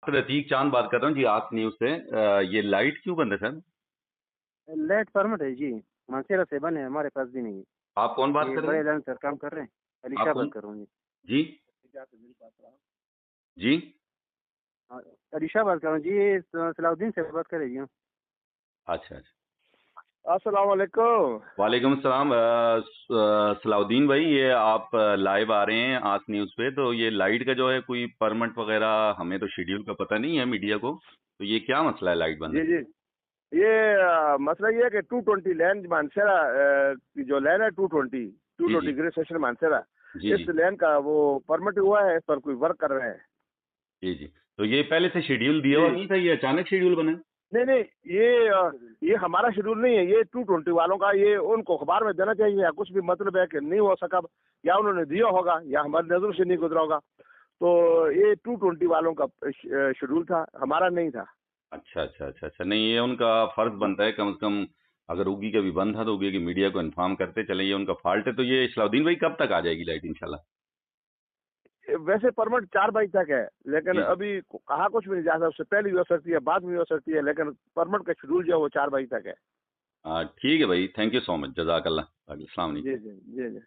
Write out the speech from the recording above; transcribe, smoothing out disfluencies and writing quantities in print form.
Doctor Atiq चांद बात कर रहा हूँ जी, आज न्यूज़ से। ये लाइट क्यों बंद है सर? लेट परमिट है जी, मानसेरा से बने, हमारे पास भी नहीं है। आप कौन बात ये कर रहे बड़े हैं? एलान सर काम कर रहे हैं। आप अलीशा कौन? बात कर रहा हूँ जी। जी जी। हाँ, अलीशा बात कर रहा हूँ जी, सलाउद्दीन से बात कर रही हूँ। अच्छा अच्छा। अस्सलाम वालेकुम। वालेकुम अस्सलाम। सलाउद्दीन भाई, ये आप लाइव आ रहे हैं आज न्यूज़ पे, तो ये लाइट का जो है कोई परमिट वगैरह, हमें तो शेड्यूल का पता नहीं है मीडिया को, तो ये क्या मसला है लाइट बंद जी है? जी, ये मसला ये है कि 220 लैन मानसेरा की जो लैन है 220 जी 220 जी ग्रे स्टेशन मानसेरा, जी इस जी लैन का वो परमिट हुआ है, इस पर कोई वर्क कर रहे हैं। जी जी। तो ये पहले से शेड्यूल दिया हुआ जी नहीं था, ये अचानक शेड्यूल बना? नहीं नहीं, ये हमारा शेड्यूल नहीं है, ये 220 वालों का, ये उनको अखबार में देना चाहिए, या कुछ भी मतलब है कि नहीं हो सका, या उन्होंने दिया होगा या हमारी नजर से नहीं गुजरा होगा। तो ये 220 वालों का शेड्यूल था, हमारा नहीं था। अच्छा अच्छा अच्छा अच्छा। नहीं, ये उनका फर्ज बनता है कम से कम, अगर उगी कभी बंद था तो उगी की मीडिया को इन्फॉर्म करते चले, ये उनका फॉल्ट है। तो ये सलाउद्दीन भाई कब तक आ जाएगी लाइट इंशाल्लाह? वैसे परमिट 4 बजे तक है, लेकिन जी जी। अभी कहा कुछ भी नहीं जा सकता, उससे पहले भी हो सकती है, बाद में भी हो सकती है, लेकिन परमिट का शेड्यूल जो है वो 4 बजे तक है। ठीक है भाई, थैंक यू सो मच, जजाकल्लाह, अस्सलाम वालेकुम। जी जी जी जी।